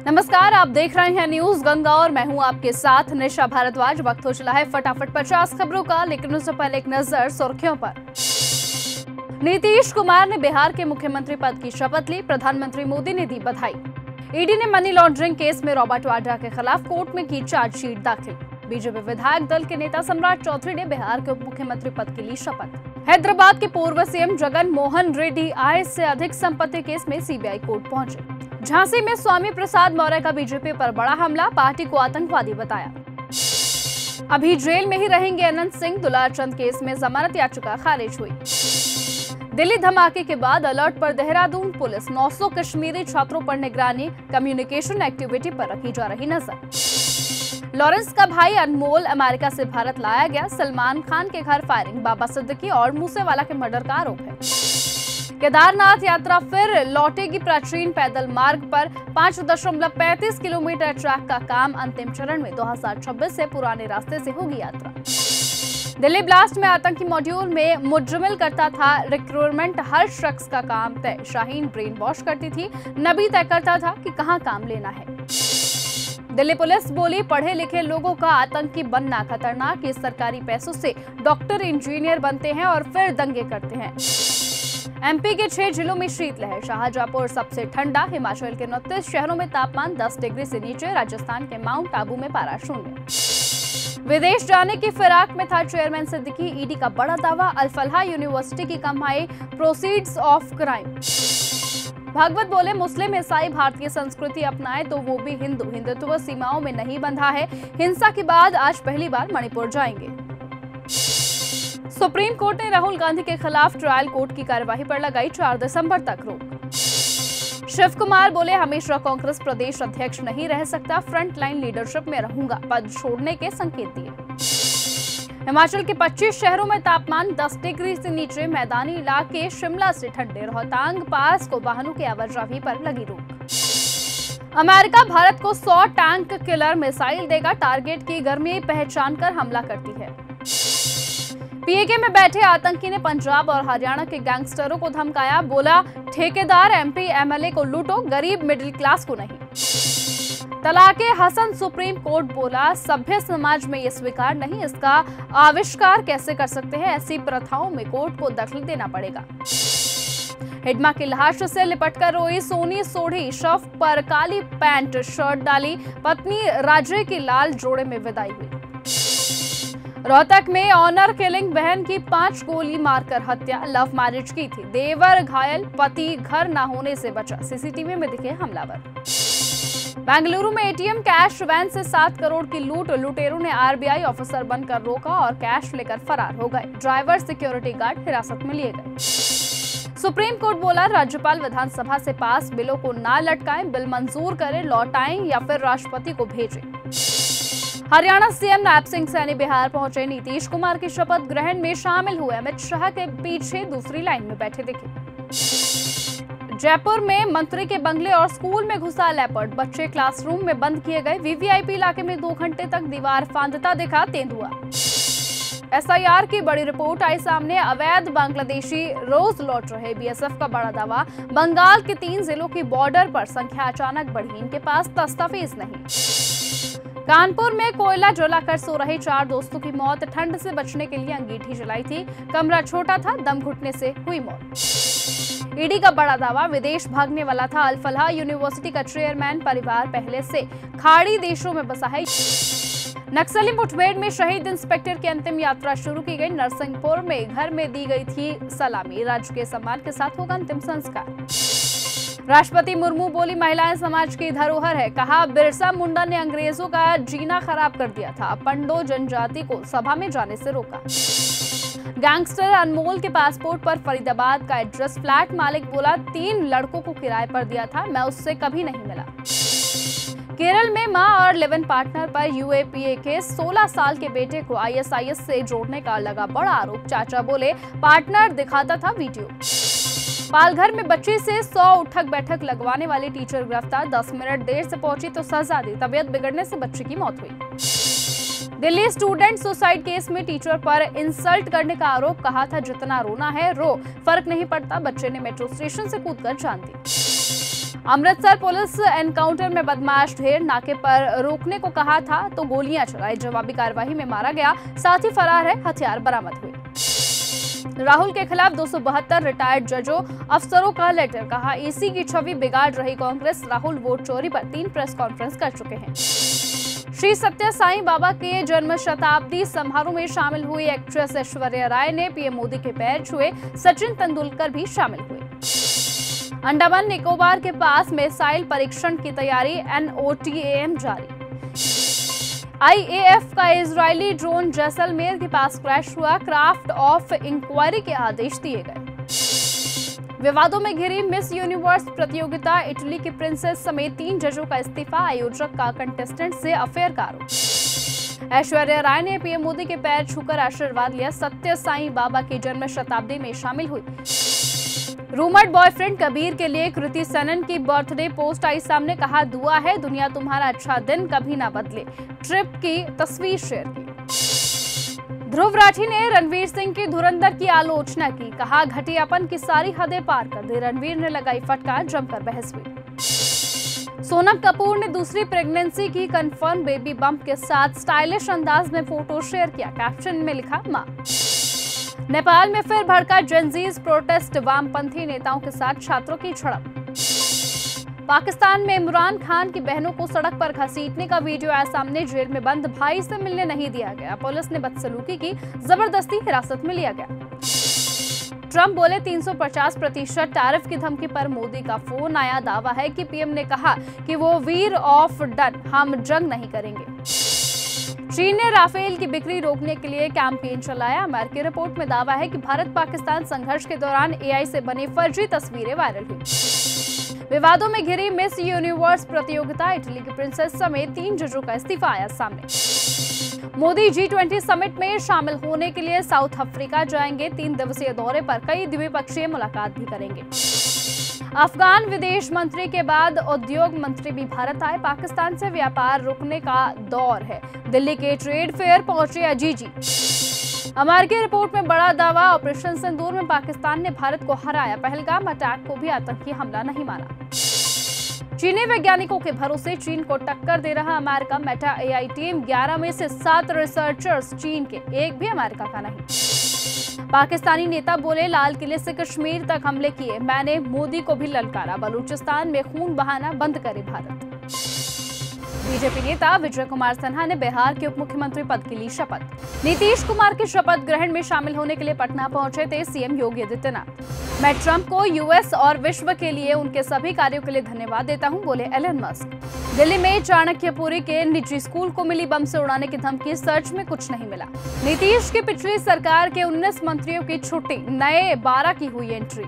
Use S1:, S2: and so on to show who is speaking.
S1: नमस्कार, आप देख रहे हैं न्यूज गंगा और मैं हूं आपके साथ निशा भारद्वाज। वक्त हो चला है फटाफट 50 खबरों का, लेकिन उससे पहले एक नजर सुर्खियों पर। नीतीश कुमार ने बिहार के मुख्यमंत्री पद की शपथ ली, प्रधानमंत्री मोदी ने दी बधाई। ईडी ने मनी लॉन्ड्रिंग केस में रॉबर्ट वाड्रा के खिलाफ कोर्ट में की चार्जशीट दाखिल। बीजेपी विधायक दल के नेता सम्राट चौधरी ने बिहार के उप मुख्यमंत्री पद के लिए शपथ। हैदराबाद के पूर्व सीएम जगन मोहन रेड्डी आय से अधिक संपत्ति केस में सीबीआई कोर्ट पहुंचे। झांसी में स्वामी प्रसाद मौर्य का बीजेपी पर बड़ा हमला, पार्टी को आतंकवादी बताया। अभी जेल में ही रहेंगे अनंत सिंह, दुलारचंद केस में जमानत याचिका खारिज हुई। दिल्ली धमाके के बाद अलर्ट पर देहरादून पुलिस, 900 कश्मीरी छात्रों पर निगरानी, कम्युनिकेशन एक्टिविटी पर रखी जा रही नजर। लॉरेंस का भाई अनमोल अमेरिका से भारत लाया गया, सलमान खान के घर फायरिंग, बाबा सिद्दीकी और मूसेवाला के मर्डर का आरोप है। केदारनाथ यात्रा फिर लौटेगी प्राचीन पैदल मार्ग पर, 5.35 किलोमीटर ट्रैक का काम अंतिम चरण में, 2026 से पुराने रास्ते से होगी यात्रा। दिल्ली ब्लास्ट में आतंकी मॉड्यूल में मुजम्मिल करता था रिक्रूटमेंट, हर शख्स का काम तय, शाहीन ब्रेन वॉश करती थी, नबी तय करता था कि कहां काम लेना है। दिल्ली पुलिस बोली, पढ़े लिखे लोगों का आतंकी बनना खतरनाक, ये सरकारी पैसों से डॉक्टर इंजीनियर बनते हैं और फिर दंगे करते हैं। एमपी के 6 जिलों में शीतलहर, शाहजहांपुर सबसे ठंडा, हिमाचल के 29 शहरों में तापमान 10 डिग्री से नीचे, राजस्थान के माउंट आबू में पारा 0। विदेश जाने की फिराक में था चेयरमैन सिद्दीकी, ईडी का बड़ा दावा, अल-फलाह यूनिवर्सिटी की कमाई प्रोसीड्स ऑफ क्राइम। भागवत बोले, मुस्लिम ईसाई भारतीय संस्कृति अपनाए तो वो भी हिंदू, हिंदुत्व सीमाओं में नहीं बंधा है। हिंसा के बाद आज पहली बार मणिपुर जाएंगे। सुप्रीम कोर्ट ने राहुल गांधी के खिलाफ ट्रायल कोर्ट की कार्यवाही पर लगाई 4 दिसंबर तक रोक। शिव कुमार बोले, हमेशा कांग्रेस प्रदेश अध्यक्ष नहीं रह सकता, फ्रंट लाइन लीडरशिप में रहूंगा, पद छोड़ने के संकेत दिए। हिमाचल के 25 शहरों में तापमान 10 डिग्री से नीचे, मैदानी इलाके शिमला से ठंडे, रोहतांग पास को वाहनों की आवाजाही पर लगी रोक। अमेरिका भारत को 100 टैंक किलर मिसाइल देगा, टारगेट की गर्मी पहचान कर हमला करती है। पीएके में बैठे आतंकी ने पंजाब और हरियाणा के गैंगस्टरों को धमकाया, बोला ठेकेदार एमपी एमएलए को लूटो, गरीब मिडिल क्लास को नहीं। तलाके हसन, सुप्रीम कोर्ट बोला सभ्य समाज में ये स्वीकार नहीं, इसका आविष्कार कैसे कर सकते हैं, ऐसी प्रथाओं में कोर्ट को दखल देना पड़ेगा। हिडमा की लाश से लिपटकर रोई सोनी सोढ़ी, शव पर काली पैंट शर्ट डाली, पत्नी राजे की लाल जोड़े में विदाई हुई। रोहतक में ऑनर किलिंग, बहन की 5 गोली मारकर हत्या, लव मैरिज की थी, देवर घायल, पति घर न होने से बचा, सीसीटीवी में दिखे हमलावर। बेंगलुरु में एटीएम कैश वैन से 7 करोड़ की लूट, लुटेरों ने आरबीआई ऑफिसर बनकर रोका और कैश लेकर फरार हो गए, ड्राइवर सिक्योरिटी गार्ड हिरासत में लिए गए। सुप्रीम कोर्ट बोला, राज्यपाल विधानसभा से पास बिलों को ना लटकाएं, बिल मंजूर करें, लौटाएं या फिर राष्ट्रपति को भेजें। हरियाणा सीएम नायब सिंह सैनी बिहार पहुंचे, नीतीश कुमार की शपथ ग्रहण में शामिल हुए, अमित शाह के पीछे दूसरी लाइन में बैठे दिखे। जयपुर में मंत्री के बंगले और स्कूल में घुसा लेपर्ड, बच्चे क्लासरूम में बंद किए गए, वीवीआईपी इलाके में 2 घंटे तक दीवार फांदता दिखा तेंदुआ। एसआईआर की बड़ी रिपोर्ट आई सामने, अवैध बांग्लादेशी रोज लौट रहे, बीएसएफ का बड़ा दावा, बंगाल के 3 जिलों की बॉर्डर पर संख्या अचानक बढ़ी, इनके पास दस्तावेज नहीं। कानपुर में कोयला जलाकर सो रहे 4 दोस्तों की मौत, ठंड से बचने के लिए अंगीठी जलाई थी, कमरा छोटा था, दम घुटने से हुई मौत। ईडी का बड़ा दावा, विदेश भागने वाला था अल-फलाह यूनिवर्सिटी का चेयरमैन, परिवार पहले से खाड़ी देशों में बसा है। नक्सली मुठभेड़ में शहीद इंस्पेक्टर की अंतिम यात्रा शुरू की गई, नरसिंहपुर में घर में दी गई थी सलामी, राजकीय सम्मान के साथ होगा अंतिम संस्कार। राष्ट्रपति मुर्मू बोली, महिलाएं समाज की धरोहर है, कहा बिरसा मुंडा ने अंग्रेजों का जीना खराब कर दिया था, पंडो जनजाति को सभा में जाने से रोका। गैंगस्टर अनमोल के पासपोर्ट पर फरीदाबाद का एड्रेस, फ्लैट मालिक बोला 3 लड़कों को किराए पर दिया था, मैं उससे कभी नहीं मिला। केरल में मां और लिव इन पार्टनर पर यूएपीए के 16 साल के बेटे को आईएसआईएस से जोड़ने का लगा बड़ा आरोप, चाचा बोले पार्टनर दिखाता था वीडियो। पालघर में बच्ची से 100 उठक बैठक लगवाने वाली टीचर गिरफ्तार, 10 मिनट देर से पहुंची तो सजा दी, तबीयत बिगड़ने से बच्ची की मौत हुई। दिल्ली स्टूडेंट सुसाइड केस में टीचर पर इंसल्ट करने का आरोप, कहा था जितना रोना है रो, फर्क नहीं पड़ता, बच्चे ने मेट्रो स्टेशन से कूदकर जान दी। अमृतसर पुलिस एनकाउंटर में बदमाश ढेर, नाके पर रोकने को कहा था तो गोलियां चलाई, जवाबी कार्रवाई में मारा गया, साथ ही फरार है, हथियार बरामद हुए। राहुल के खिलाफ 272 रिटायर्ड जजों अफसरों का लेटर, कहा ईसी की छवि बिगाड़ रही कांग्रेस। राहुल वोट चोरी पर 3 प्रेस कॉन्फ्रेंस कर चुके हैं। श्री सत्य साईं बाबा के जन्म शताब्दी समारोह में शामिल हुई एक्ट्रेस ऐश्वर्या राय ने पीएम मोदी के पैर छुए, सचिन तेंदुलकर भी शामिल हुए। अंडमान निकोबार के पास मिसाइल परीक्षण की तैयारी, NOTAM जारी। IAF का इजरायली ड्रोन जैसलमेर के पास क्रैश हुआ, क्राफ्ट ऑफ इंक्वायरी के आदेश दिए गए। विवादों में घिरी मिस यूनिवर्स प्रतियोगिता, इटली की प्रिंसेस समेत 3 जजों का इस्तीफा, आयोजक का कंटेस्टेंट से अफेयर का आरोप। ऐश्वर्या राय ने पीएम मोदी के पैर छूकर आशीर्वाद लिया, सत्य साईं बाबा की जन्म शताब्दी में शामिल हुई। रूमर्ड बॉयफ्रेंड कबीर के लिए कृति सेनन की बर्थडे पोस्ट आई सामने, कहा दुआ है दुनिया तुम्हारा अच्छा दिन कभी ना बदले, ट्रिप की तस्वीर शेयर की। ध्रुव राठी ने रणवीर सिंह की धुरंधर की आलोचना की, कहा घटियापन की सारी हदें पार कर दी, रणवीर ने लगाई फटकार, जमकर बहस हुई। सोनम कपूर ने दूसरी प्रेगनेंसी की कंफर्म, बेबी बम्प के साथ स्टाइलिश अंदाज में फोटो शेयर किया, कैप्शन में लिखा मां। नेपाल में फिर भड़का जेनजीज प्रोटेस्ट, वामपंथी नेताओं के साथ छात्रों की झड़प। पाकिस्तान में इमरान खान की बहनों को सड़क पर घसीटने का वीडियो आया सामने, जेल में बंद भाई से मिलने नहीं दिया गया, पुलिस ने बदसलूकी की, जबरदस्ती हिरासत में लिया गया। ट्रंप बोले 350% टैरिफ की धमकी पर मोदी का फोन आया, दावा है कि पीएम ने कहा कि वो वीर ऑफ डन, हम जंग नहीं करेंगे। चीन ने राफेल की बिक्री रोकने के लिए कैंपेन चलाया, अमेरिकी रिपोर्ट में दावा है कि भारत पाकिस्तान संघर्ष के दौरान AI से बनी फर्जी तस्वीरें वायरल हुई। विवादों में घिरी मिस यूनिवर्स प्रतियोगिता, इटली की प्रिंसेस समेत 3 जजों का इस्तीफा आया सामने। मोदी G20 समिट में शामिल होने के लिए साउथ अफ्रीका जाएंगे, 3 दिवसीय दौरे पर कई द्विपक्षीय मुलाकात भी करेंगे। अफगान विदेश मंत्री के बाद उद्योग मंत्री भी भारत आए, पाकिस्तान से व्यापार रुकने का दौर है, दिल्ली के ट्रेड फेयर पहुंचे अजीजी। अमेरिकी रिपोर्ट में बड़ा दावा, ऑपरेशन सिंदूर में पाकिस्तान ने भारत को हराया, पहलगाम अटैक को भी आतंकी हमला नहीं माना। चीनी वैज्ञानिकों के भरोसे चीन को टक्कर दे रहा अमेरिका, मेटा AI टीम 11 में से 7 रिसर्चर्स चीन के, एक भी अमेरिका का नहीं। पाकिस्तानी नेता बोले लाल किले से कश्मीर तक हमले किए, मैंने मोदी को भी ललकारा, बलूचिस्तान में खून बहाना बंद करे भारत। बीजेपी नेता विजय कुमार सिन्हा ने बिहार के उप मुख्यमंत्री पद के लिए शपथ। नीतीश कुमार के शपथ ग्रहण में शामिल होने के लिए पटना पहुंचे थे सीएम योगी आदित्यनाथ। मैं ट्रंप को यूएस और विश्व के लिए उनके सभी कार्यों के लिए धन्यवाद देता हूं, बोले एलन मस्क। दिल्ली में चाणक्यपुरी के निजी स्कूल को मिली बम से उड़ाने की धमकी, सर्च में कुछ नहीं मिला। नीतीश की पिछली सरकार के 19 मंत्रियों की छुट्टी, नए 12 की हुई एंट्री।